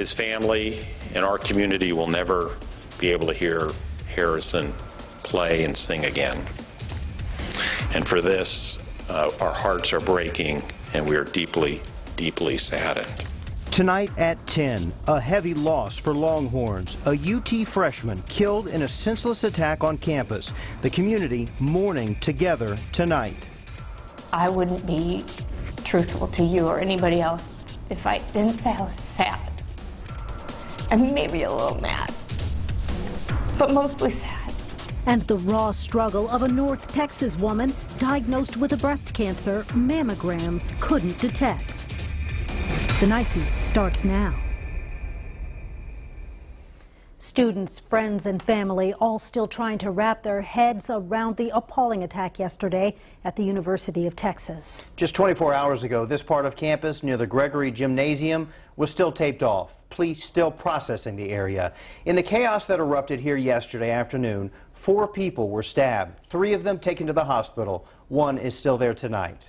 His family and our community will never be able to hear Harrison play and sing again. And for this, our hearts are breaking, and we are deeply, deeply saddened. Tonight at 10, a heavy loss for Longhorns. A UT freshman killed in a senseless attack on campus. The community mourning together tonight. I wouldn't be truthful to you or anybody else if I didn't say I was sad. And maybe a little mad, but mostly sad. And the raw struggle of a North Texas woman diagnosed with a breast cancer mammograms couldn't detect. The Nightbeat starts now. Students, friends, and family all still trying to wrap their heads around the appalling attack yesterday at the University of Texas. Just 24 hours ago, this part of campus near the Gregory Gymnasium was still taped off. Police still processing the area. In the chaos that erupted here yesterday afternoon, 4 people were stabbed, 3 of them taken to the hospital. 1 is still there tonight.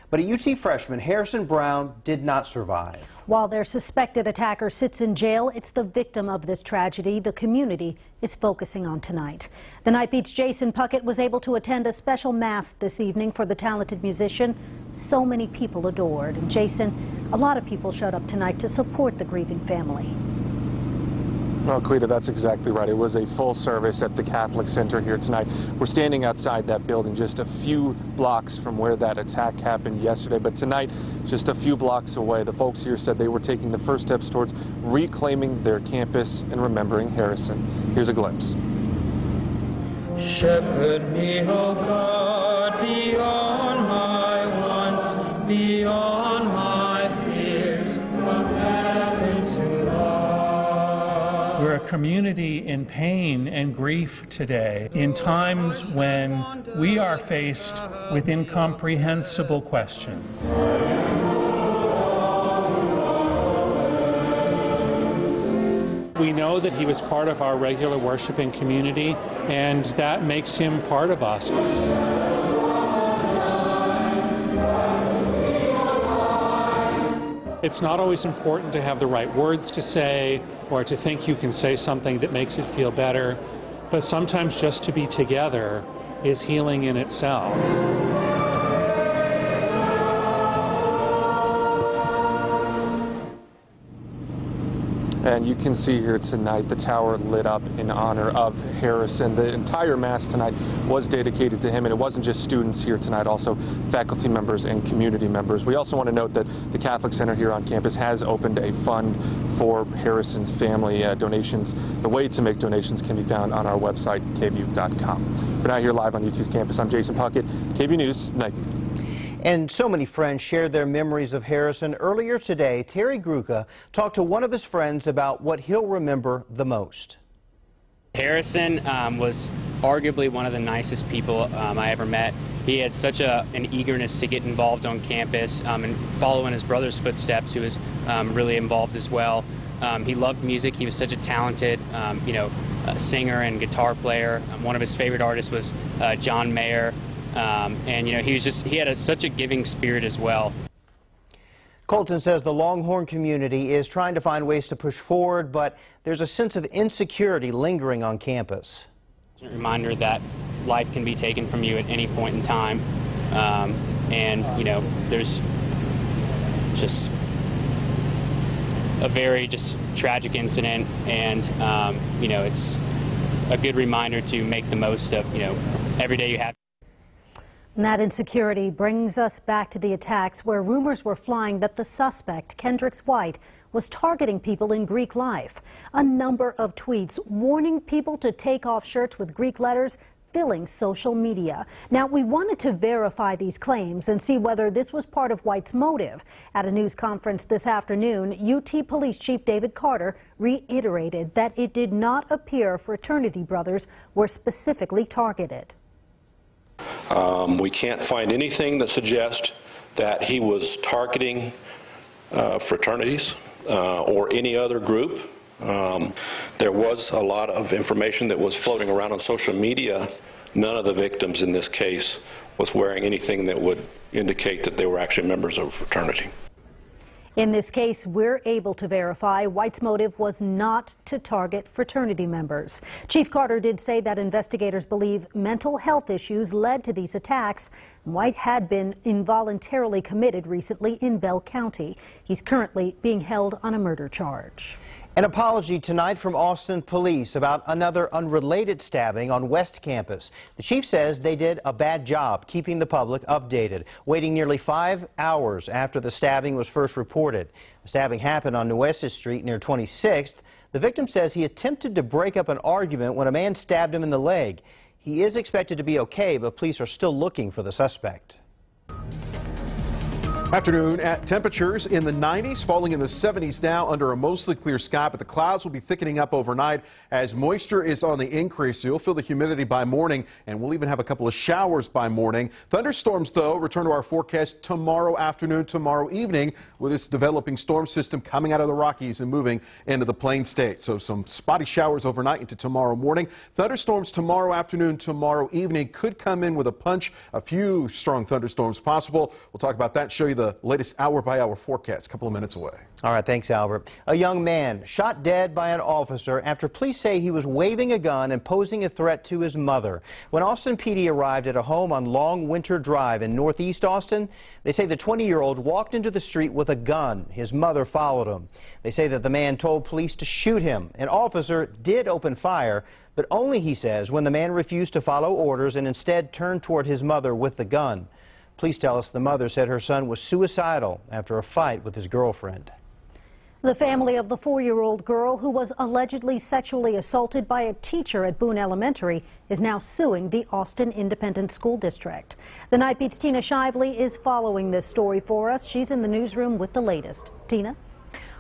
But a UT freshman, Harrison Brown, did not survive. While their suspected attacker sits in jail, it's the victim of this tragedy the community is focusing on tonight. The Nightbeat's Jason Puckett was able to attend a special mass this evening for the talented musician so many people adored. And Jason, a lot of people showed up tonight to support the grieving family. Well, Quita, that's exactly right. It was a full service at the Catholic Center here tonight. We're standing outside that building just a few blocks from where that attack happened yesterday. But tonight, just a few blocks away, the folks here said they were taking the first steps towards reclaiming their campus and remembering Harrison. Here's a glimpse. Shepherd me, O God, beyond my wants, beyond my fears, from heaven to love. We're a community in pain and grief today, in times when we are faced with incomprehensible questions. We know that he was part of our regular worshiping community, and that makes him part of us. It's not always important to have the right words to say or to think you can say something that makes it feel better, but sometimes just to be together is healing in itself. And you can see here tonight the tower lit up in honor of Harrison. The entire mass tonight was dedicated to him, and it wasn't just students here tonight, also faculty members and community members. We also want to note that the Catholic Center here on campus has opened a fund for Harrison's family. Donations, the way to make donations can be found on our website, KVUE.com. For now, here live on UT's campus, I'm Jason Puckett, KVUE News, Nightbeat. And so many friends shared their memories of Harrison. Earlier today, Terry Gruca talked to one of his friends about what he'll remember the most. Harrison was arguably one of the nicest people I ever met. He had such an eagerness to get involved on campus and follow in his brother's footsteps, who was really involved as well. He loved music. He was such a talented, singer and guitar player. One of his favorite artists was John Mayer. And he had such a giving spirit as well. Colton says the Longhorn community is trying to find ways to push forward, but there's a sense of insecurity lingering on campus. It's a reminder that life can be taken from you at any point in time, there's just a very tragic incident, and it's a good reminder to make the most of every day you have. And that insecurity brings us back to the attacks where rumors were flying that the suspect, Kendrix White, was targeting people in Greek life. A number of tweets warning people to take off shirts with Greek letters filling social media. Now, we wanted to verify these claims and see whether this was part of White's motive. At a news conference this afternoon, UT Police Chief David Carter reiterated that it did not appear fraternity brothers were specifically targeted. We can't find anything that suggests that he was targeting fraternities or any other group. There was a lot of information that was floating around on social media. None of the victims in this case was wearing anything that would indicate that they were actually members of a fraternity. In this case, we're able to verify White's motive was not to target fraternity members. Chief Carter did say that investigators believe mental health issues led to these attacks. White had been involuntarily committed recently in Bell County. He's currently being held on a murder charge. An apology tonight from Austin police about another unrelated stabbing on West Campus. The chief says they did a bad job keeping the public updated, waiting nearly 5 hours after the stabbing was first reported. The stabbing happened on Nueces Street near 26th. The victim says he attempted to break up an argument when a man stabbed him in the leg. He is expected to be okay, but police are still looking for the suspect. Afternoon at temperatures in the 90s, falling in the 70s now under a mostly clear sky, but the clouds will be thickening up overnight as moisture is on the increase. So you'll feel the humidity by morning, and we'll even have a couple of showers by morning. Thunderstorms, though, return to our forecast tomorrow afternoon, tomorrow evening, with this developing storm system coming out of the Rockies and moving into the Plain State. So some spotty showers overnight into tomorrow morning. Thunderstorms tomorrow afternoon, tomorrow evening could come in with a punch. A few strong thunderstorms possible. We'll talk about that, show you the latest hour-by-hour forecast a couple of minutes away. All right, thanks, Albert. A young man shot dead by an officer after police say he was waving a gun and posing a threat to his mother. When Austin PD arrived at a home on Long Winter Drive in northeast Austin, they say the 20-year-old walked into the street with a gun. His mother followed him. They say that the man told police to shoot him. An officer did open fire, but only, he says, when the man refused to follow orders and instead turned toward his mother with the gun. Police tell us the mother said her son was suicidal after a fight with his girlfriend. The family of the 4-year-old girl who was allegedly sexually assaulted by a teacher at Boone Elementary is now suing the Austin Independent School District. The Nightbeat's Tina Shively is following this story for us. She's in the newsroom with the latest. Tina?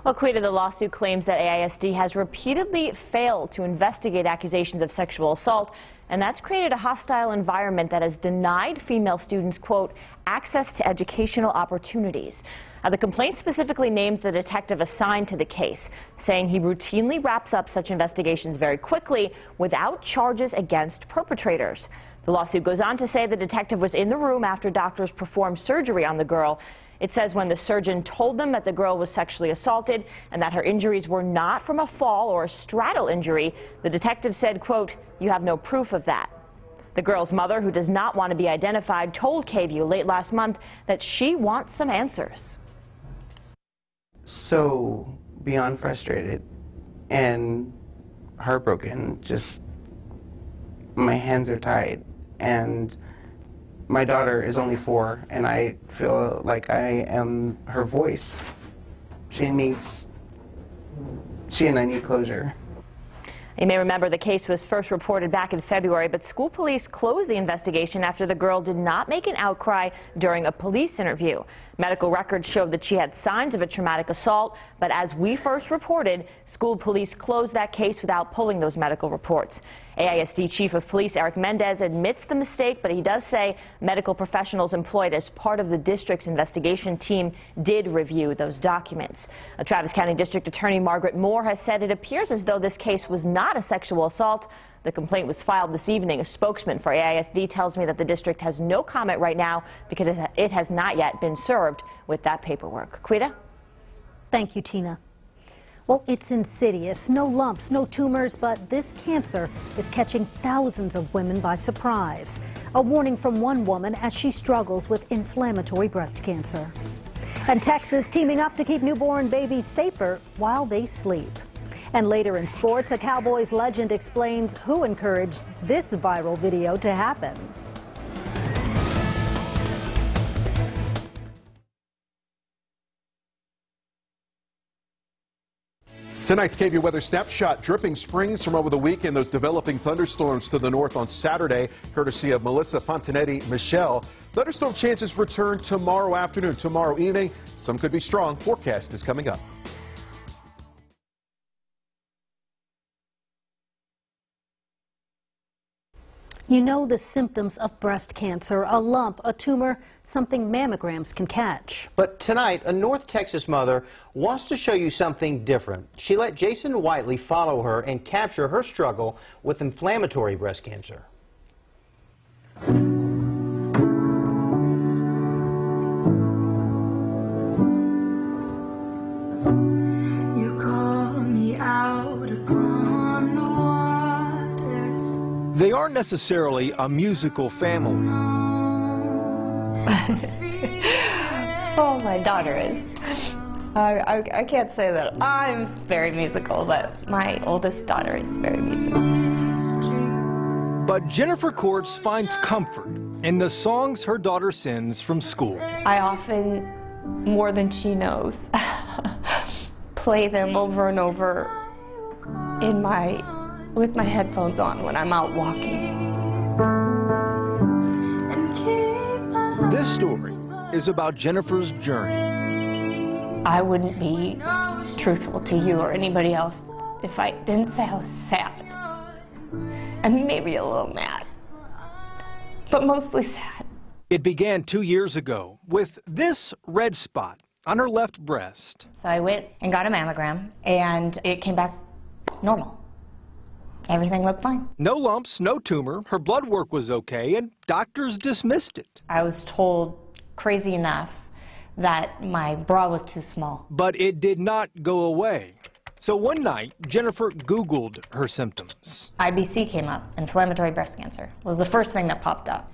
Well, Quita, the lawsuit claims that AISD has repeatedly failed to investigate accusations of sexual assault, and that's created a hostile environment that has denied female students, quote, access to educational opportunities. The complaint specifically names the detective assigned to the case, saying he routinely wraps up such investigations very quickly without charges against perpetrators. The lawsuit goes on to say the detective was in the room after doctors performed surgery on the girl. It says when the surgeon told them that the girl was sexually assaulted and that her injuries were not from a fall or a straddle injury, the detective said, quote, you have no proof of that. The girl's mother, who does not want to be identified, told KVUE late last month that she wants some answers. So beyond frustrated and heartbroken, just my hands are tied, and my daughter is only 4, and I feel like I am her voice. She and I need closure. You may remember the case was first reported back in February, but school police closed the investigation after the girl did not make an outcry during a police interview. Medical records showed that she had signs of a traumatic assault, but as we first reported, school police closed that case without pulling those medical reports. AISD Chief of Police Eric Mendez admits the mistake, but he does say medical professionals employed as part of the district's investigation team did review those documents. Travis County District Attorney Margaret Moore has said it appears as though this case was not a sexual assault. The complaint was filed this evening. A spokesman for AISD tells me that the district has no comment right now because it has not yet been served with that paperwork. Quita? Thank you, Tina. Well, it's insidious. No lumps, no tumors, but this cancer is catching thousands of women by surprise. A warning from one woman as she struggles with inflammatory breast cancer. And Texas teaming up to keep newborn babies safer while they sleep. And later in sports, a Cowboys legend explains who encouraged this viral video to happen. Tonight's KVUE Weather Snapshot. Dripping springs from over the weekend. Those developing thunderstorms to the north on Saturday, courtesy of Melissa Fontanetti Michelle. Thunderstorm chances return tomorrow afternoon, tomorrow evening. Some could be strong. Forecast is coming up. You know the symptoms of breast cancer, a lump, a tumor, something mammograms can catch. But tonight, a North Texas mother wants to show you something different. She let Jason Whiteley follow her and capture her struggle with inflammatory breast cancer. aren't necessarily a musical family. Oh, my daughter is. I can't say that I'm very musical, but my oldest daughter is very musical. But Jennifer Courts finds comfort in the songs her daughter sends from school. I often, more than she knows, play them over and over with my headphones on when I'm out walking. This story is about Jennifer's journey. I wouldn't be truthful to you or anybody else if I didn't say I was sad. And maybe a little mad, but mostly sad. It began 2 years ago with this red spot on her left breast. So I went and got a mammogram, and it came back normal. Everything looked fine. No lumps, no tumor. Her blood work was okay, and doctors dismissed it. I was told, crazy enough, that my bra was too small. But it did not go away. So one night, Jennifer Googled her symptoms. IBC came up, inflammatory breast cancer, was the first thing that popped up.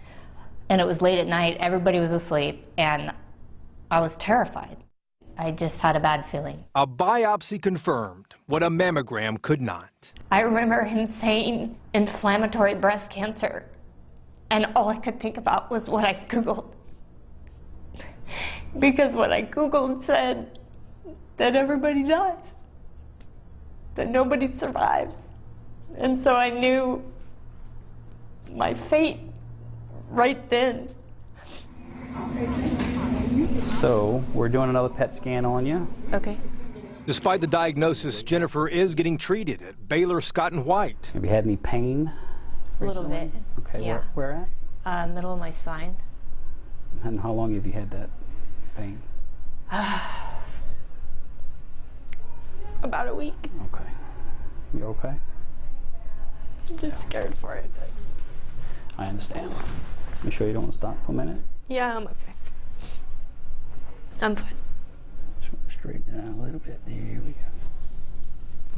And it was late at night, everybody was asleep, and I was terrified. I just had a bad feeling. A biopsy confirmed what a mammogram could not. I remember him saying inflammatory breast cancer, and all I could think about was what I Googled. Because what I Googled said that everybody dies, that nobody survives. And so I knew my fate right then. So we're doing another PET scan on you. Okay. Despite the diagnosis, Jennifer is getting treated at Baylor Scott & White. Have you had any pain? A little bit. Okay, Yeah. Where at? Middle of my spine. And how long have you had that pain? About a week. Okay. You okay? I'm just scared for it. I understand. You sure you don't want to stop for a minute? Yeah, I'm okay. I'm fine. Straighten it out a little bit. There we go.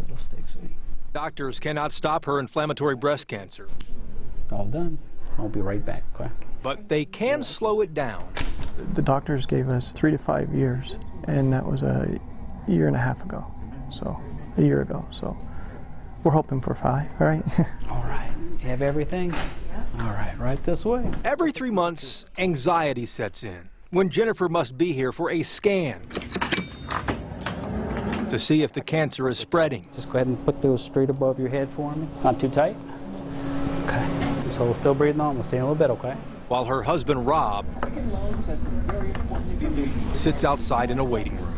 Little sticks, sweetie. Doctors cannot stop her inflammatory breast cancer. All done. I'll be right back, okay? But they can slow it down. The doctors gave us 3 to 5 years, and that was a year and a half ago. So, a year ago. So, we're hoping for 5, all right? All right. You have everything? All right, right this way. Every 3 months, anxiety sets in when Jennifer must be here for a scan to see if the cancer is spreading. Just go ahead and put those straight above your head for me. Not too tight. Okay. So we're still breathing on. We'll see in a little bit, okay? While her husband, Rob, sits outside in a waiting room.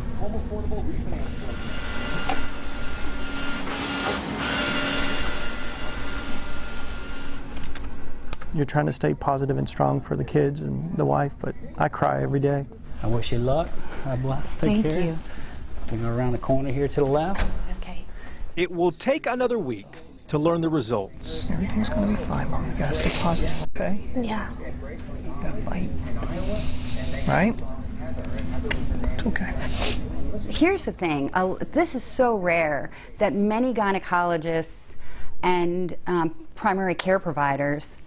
You're trying to stay positive and strong for the kids and the wife, but I cry every day. I wish you luck. God bless. Take care. Thank you. We go around the corner here to the left. Okay. It will take another week to learn the results. Everything's gonna be fine, Mom. You gotta stay positive, okay? Yeah. You gotta fight. Right? It's okay. Here's the thing. This is so rare that many gynecologists and primary care providers,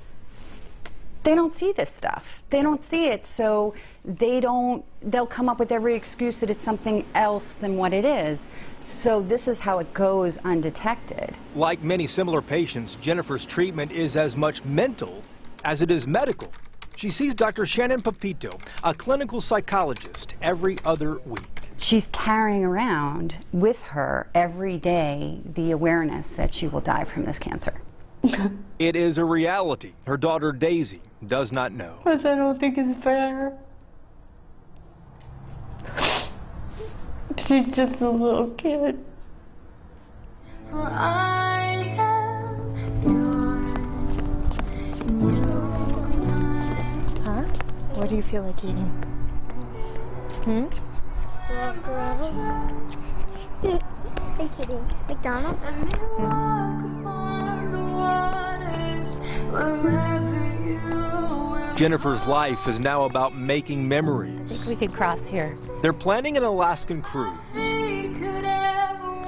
they don't see this stuff. They don't see it, so they'll come up with every excuse that it's something else than what it is. So this is how it goes undetected. Like many similar patients, Jennifer's treatment is as much mental as it is medical. She sees Dr. Shannon Pepito, a clinical psychologist, every other week. She's carrying around with her every day the awareness that she will die from this cancer. It is a reality her daughter Daisy does not know. But I don't think it's fair. She's just a little kid. For I am yours. Huh? What do you feel like eating? Hmm? Are you kidding? McDonald's? Jennifer's life is now about making memories. I think we could cross here. They're planning an Alaskan cruise.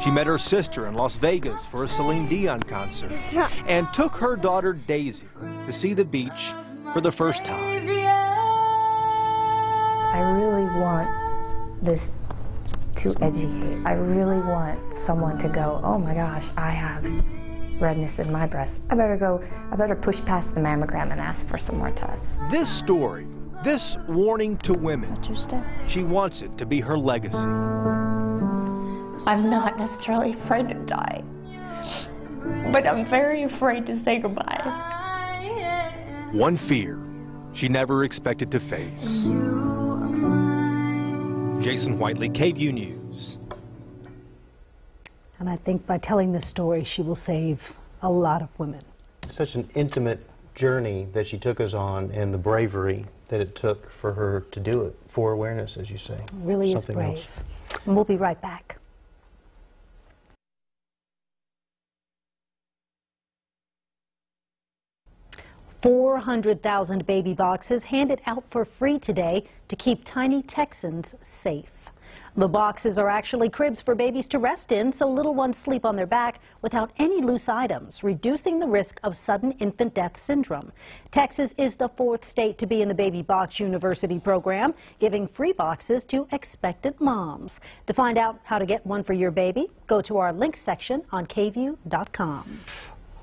She met her sister in Las Vegas for a Celine Dion concert and took her daughter Daisy to see the beach for the first time. I really want this to educate. I really want someone to go, oh my gosh, I have redness in my breast. I better push past the mammogram and ask for some more tests. This story, this warning to women, she wants it to be her legacy. I'm not necessarily afraid to die, but I'm very afraid to say goodbye. One fear she never expected to face. Jason Whiteley, KVUE News. And I think by telling this story, she will save a lot of women. Such an intimate journey that she took us on, and the bravery that it took for her to do it, for awareness, as you say. It really is brave. And we'll be right back. $400,000 baby boxes handed out for free today to keep tiny Texans safe. The boxes are actually cribs for babies to rest in so little ones sleep on their back without any loose items, reducing the risk of sudden infant death syndrome. Texas is the 4th state to be in the Baby Box University program, giving free boxes to expectant moms. To find out how to get one for your baby, go to our links section on KVUE.com.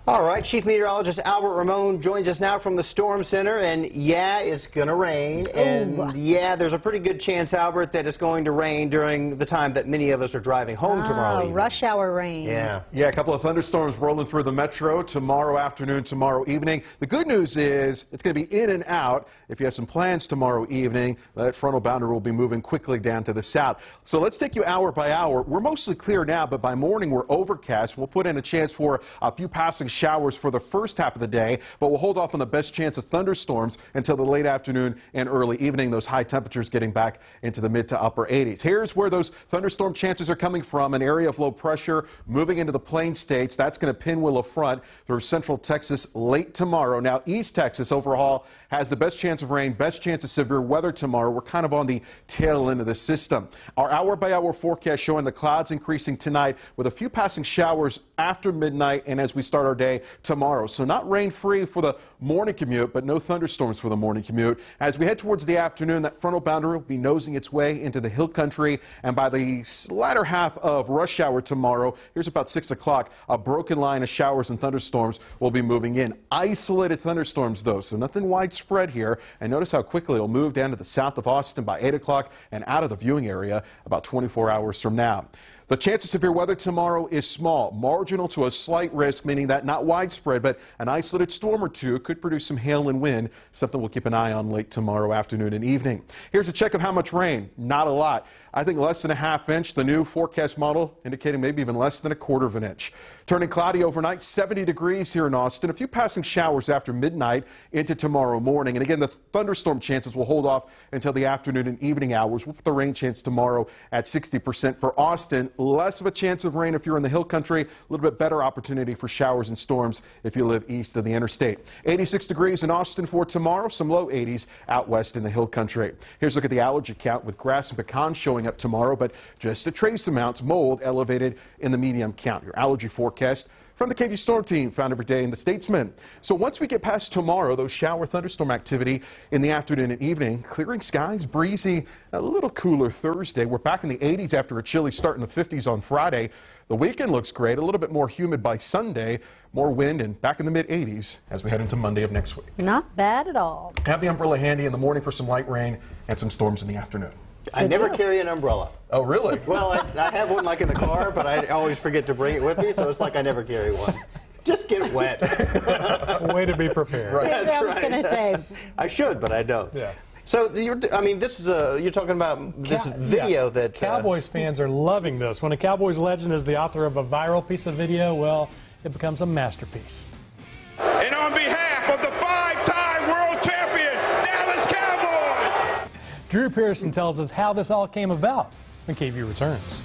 All right, Chief Meteorologist Albert Ramon joins us now from the Storm Center, and yeah, it's going to rain, and yeah, there's a pretty good chance, Albert, that it's going to rain during the time that many of us are driving home tomorrow evening. Rush hour rain. Yeah, a couple of thunderstorms rolling through the metro tomorrow afternoon, tomorrow evening. The good news is it's going to be in and out. If you have some plans tomorrow evening, that frontal boundary will be moving quickly down to the south. So let's take you hour by hour. We're mostly clear now, but by morning we're overcast. We'll put in a chance for a few passing showers for the first half of the day, but we'll hold off on the best chance of thunderstorms until the late afternoon and early evening. Those high temperatures getting back into the mid to upper 80s. Here's where those thunderstorm chances are coming from. An area of low pressure moving into the plain states. That's going to pinwheel a front through central Texas late tomorrow. Now, East Texas overall has the best chance of rain, best chance of severe weather tomorrow. We're kind of on the tail end of the system. Our hour-by-hour forecast showing the clouds increasing tonight with a few passing showers after midnight and as we start our day tomorrow. So not rain-free for the morning commute, but no thunderstorms for the morning commute. As we head towards the afternoon, that frontal boundary will be nosing its way into the hill country, and by the latter half of rush hour tomorrow, here's about 6 o'clock, a broken line of showers and thunderstorms will be moving in. Isolated thunderstorms, though, so nothing widespread here. And notice how quickly it'll move down to the south of Austin by 8 o'clock and out of the viewing area about 24 hours from now. The chance of severe weather tomorrow is small, marginal to a slight risk, meaning that not widespread, but an isolated storm or two could produce some hail and wind, something we'll keep an eye on late tomorrow afternoon and evening. Here's a check of how much rain. Not a lot. I think less than a ½ inch. The new forecast model indicating maybe even less than ¼ inch. Turning cloudy overnight, 70 degrees here in Austin. A few passing showers after midnight into tomorrow morning. And again, the thunderstorm chances will hold off until the afternoon and evening hours. We'll put the rain chance tomorrow at 60% for Austin. Less of a chance of rain if you're in the hill country. A little bit better opportunity for showers and storms if you live east of the interstate. 86 degrees in Austin for tomorrow. Some low 80s out west in the hill country. Here's a look at the allergy count with grass and pecans showing up tomorrow, but just a trace amounts. Mold elevated in the medium count. Your allergy forecast from the KVUE Storm Team, found every day in the Statesman. So once we get past tomorrow, those shower thunderstorm activity in the afternoon and evening, clearing skies, breezy, a little cooler Thursday. We're back in the 80s after a chilly start in the 50s on Friday. The weekend looks great, a little bit more humid by Sunday, more wind, and back in the mid 80s as we head into Monday of next week. Not bad at all. Have the umbrella handy in the morning for some light rain and some storms in the afternoon. I never carry an umbrella. Oh, really? Well, I have one like in the car, but I always forget to bring it with me, so it's like I never carry one. Just get wet. Way to be prepared. Right. That's I was going to say. I should, but I don't. Yeah. So, this is you're talking about this video that... Cowboys fans are loving this. When a Cowboys legend is the author of a viral piece of video, well, it becomes a masterpiece. And on behalf of the 5-time world champion Dallas Cowboys, Drew Pearson tells us how this all came about when KVUE returns.